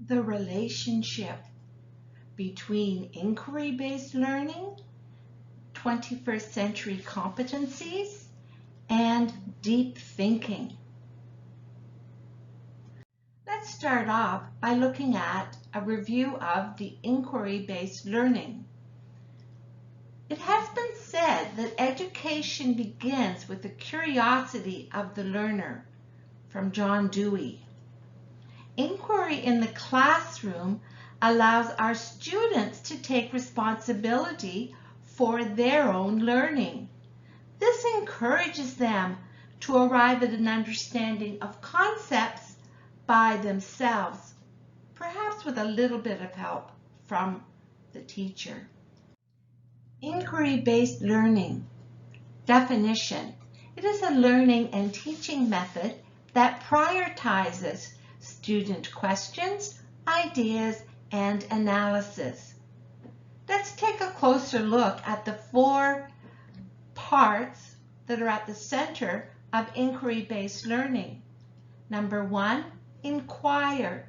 the relationship between inquiry-based learning, 21st century competencies, and deep thinking. Let's start off by looking at a review of the inquiry-based learning. It has been said that education begins with the curiosity of the learner, from John Dewey. Inquiry in the classroom allows our students to take responsibility for their own learning. This encourages them to arrive at an understanding of concepts by themselves, perhaps with a little bit of help from the teacher. Inquiry-based learning. Definition. It is a learning and teaching method that prioritizes student questions, ideas, and analysis. Let's take a closer look at the 4 parts that are at the center of inquiry-based learning. Number 1, inquire.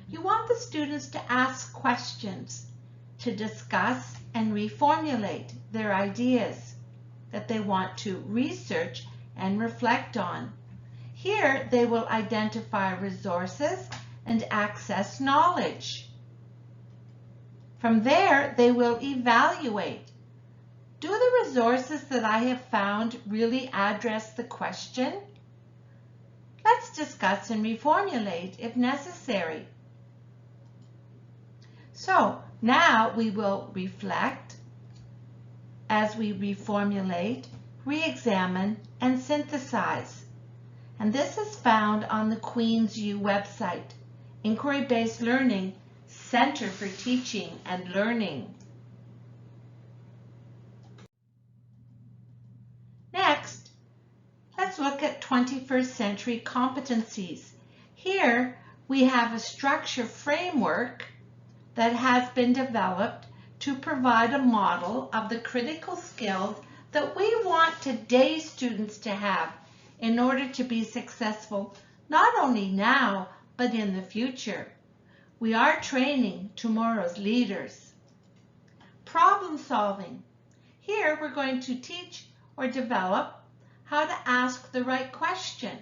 You want the students to ask questions, to discuss and reformulate their ideas that they want to research and reflect on. Here they will identify resources and access knowledge. From there, they will evaluate. Do the resources that I have found really address the question? Let's discuss and reformulate if necessary. So now we will reflect as we reformulate, re-examine, and synthesize. And this is found on the Queen's U website, Inquiry-Based Learning, Center for Teaching and Learning. Next, let's look at 21st century competencies. Here we have a structure framework that has been developed to provide a model of the critical skills that we want today's students to have in order to be successful, not only now, but in the future. We are training tomorrow's leaders. Problem solving. Here we're going to teach or develop how to ask the right question,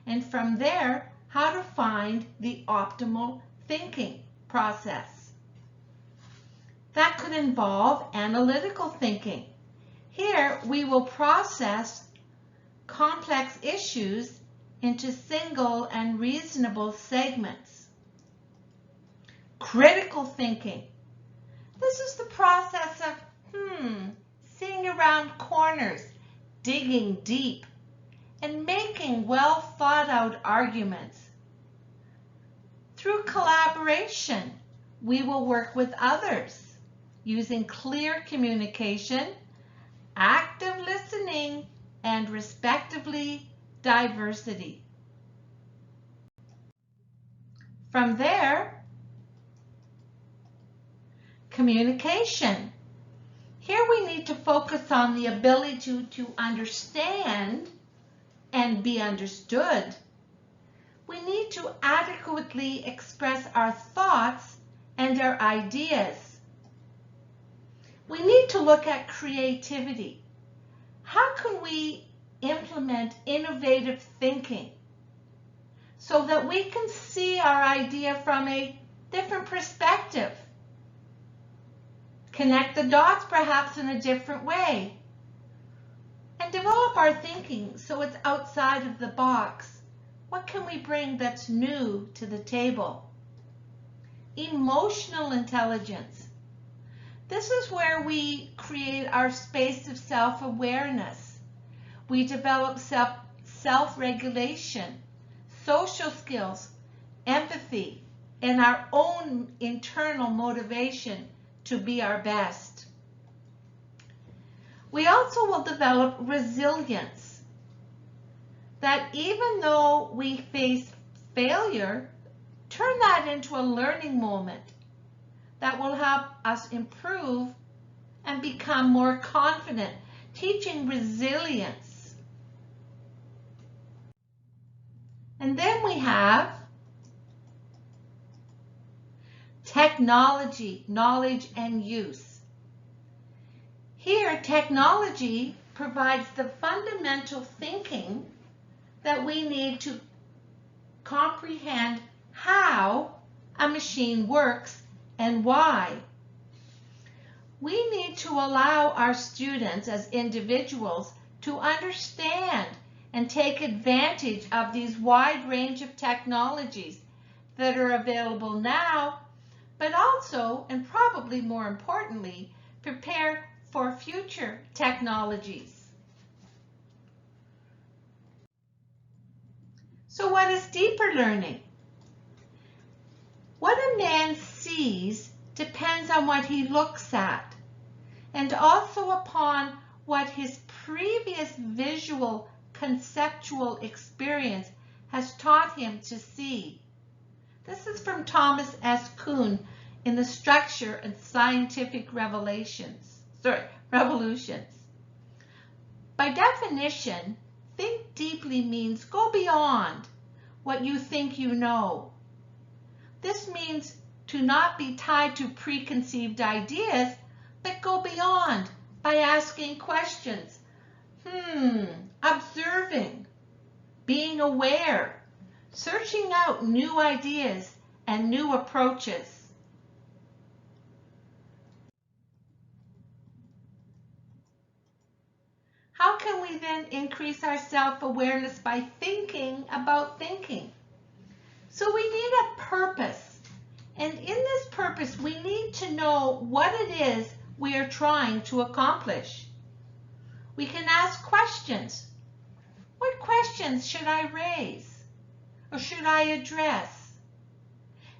and from there, how to find the optimal thinking process. That could involve analytical thinking. Here we will process complex issues into single and reasonable segments. Critical thinking. This is the process of seeing around corners, digging deep, and making well thought out arguments. Through collaboration, we will work with others using clear communication, active listening, and respectively diversity. From there, communication. Here we need to focus on the ability to understand and be understood. We need to adequately express our thoughts and our ideas. We need to look at creativity. How can we implement innovative thinking so that we can see our idea from a different perspective? Connect the dots perhaps in a different way, and develop our thinking so it's outside of the box. What can we bring that's new to the table? Emotional intelligence. This is where we create our space of self-awareness. We develop self-regulation, social skills, empathy, and our own internal motivation to be our best. We also will develop resilience, that even though we face failure, turn that into a learning moment that will help us improve and become more confident, teaching resilience. And then we have technology, knowledge, and use. Here, technology provides the fundamental thinking that we need to comprehend how a machine works and why. We need to allow our students as individuals to understand and take advantage of these wide range of technologies that are available now, but also, and probably more importantly, prepare for future technologies. So what is deeper learning? What a man sees depends on what he looks at, and also upon what his previous visual conceptual experience has taught him to see. This is from Thomas S. Kuhn in The Structure and Scientific Revolutions. By definition, think deeply means go beyond what you think you know. This means to not be tied to preconceived ideas, but go beyond by asking questions, observing, being aware, searching out new ideas and new approaches. How can we then increase our self-awareness by thinking about thinking? So we need a purpose. And in this purpose, we need to know what it is we are trying to accomplish. We can ask questions. What questions should I raise? Or should I address?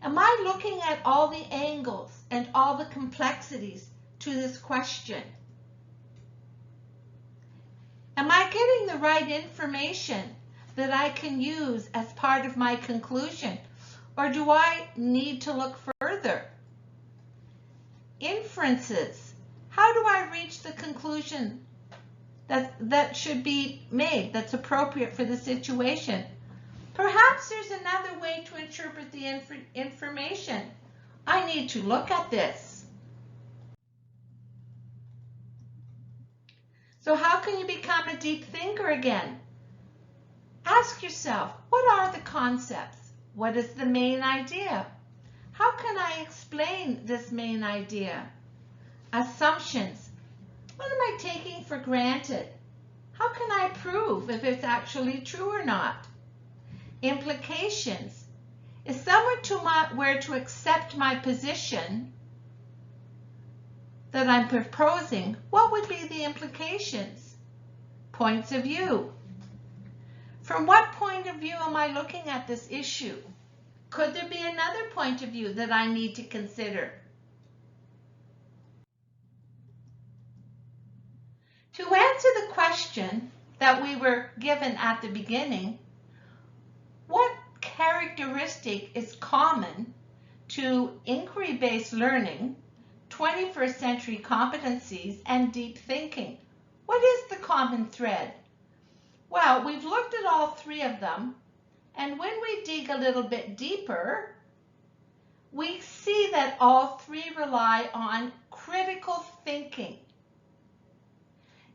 Am I looking at all the angles and all the complexities to this question? Am I getting the right information that I can use as part of my conclusion? Or do I need to look further? Inferences. How do I reach the conclusion that should be made, that's appropriate for the situation? Perhaps there's another way to interpret the information. I need to look at this. So how can you become a deep thinker again? Ask yourself, what are the concepts? What is the main idea? How can I explain this main idea? Assumptions. What am I taking for granted? How can I prove if it's actually true or not? Implications. If someone were to accept my position that I'm proposing, what would be the implications? Points of view. From what point of view am I looking at this issue? Could there be another point of view that I need to consider? To answer the question that we were given at the beginning, what characteristic is common to inquiry-based learning, 21st century competencies, and deep thinking? What is the common thread? Well, we've looked at all three of them, and when we dig a little bit deeper, we see that all three rely on critical thinking.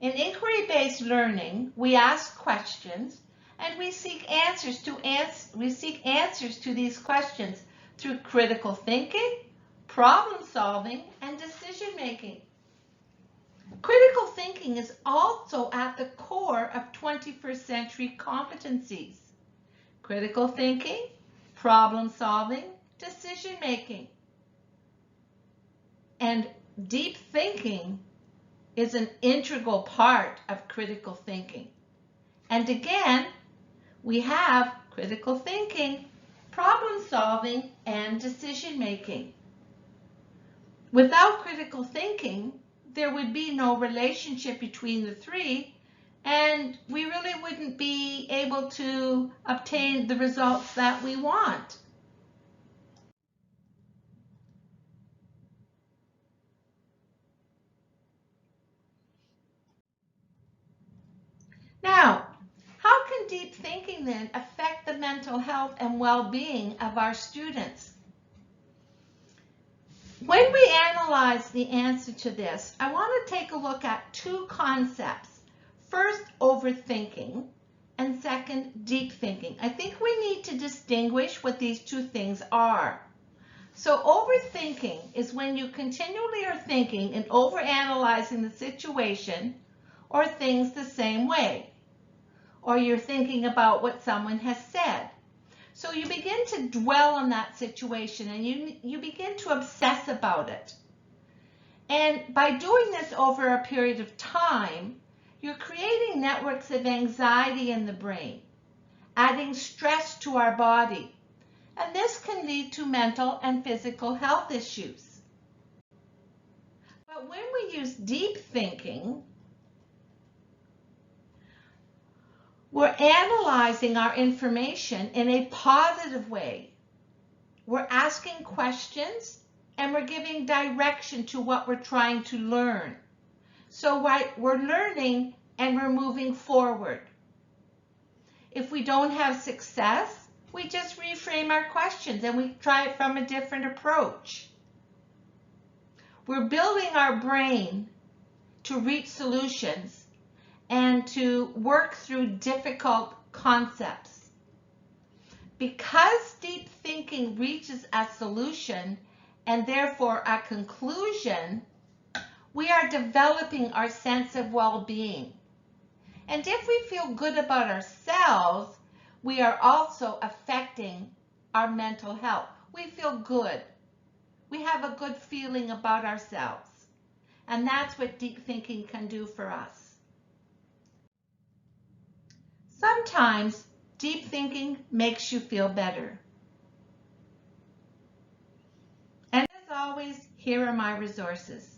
In inquiry-based learning, we ask questions and we seek answers to these questions through critical thinking, problem solving, and decision making. Critical thinking is also at the core of 21st century competencies. Critical thinking, problem solving, decision making. And deep thinking is an integral part of critical thinking. And again, we have critical thinking, problem solving, and decision making. Without critical thinking, there would be no relationship between the three, and we really wouldn't be able to obtain the results that we want. Now, how can deep thinking then affect the mental health and well-being of our students? When we analyze the answer to this, I want to take a look at two concepts. First, overthinking, and second, deep thinking. I think we need to distinguish what these two things are. So overthinking is when you continually are thinking and overanalyzing the situation or things the same way, or you're thinking about what someone has said. So you begin to dwell on that situation and you begin to obsess about it. And by doing this over a period of time, you're creating networks of anxiety in the brain, adding stress to our body. And this can lead to mental and physical health issues. But when we use deep thinking, we're analyzing our information in a positive way. We're asking questions and we're giving direction to what we're trying to learn. So we're learning and we're moving forward. If we don't have success, we just reframe our questions and we try it from a different approach. We're building our brain to reach solutions and to work through difficult concepts. Because deep thinking reaches a solution and therefore a conclusion, we are developing our sense of well-being. And if we feel good about ourselves, we are also affecting our mental health. We feel good. We have a good feeling about ourselves. And that's what deep thinking can do for us. Sometimes deep thinking makes you feel better. And as always, here are my resources.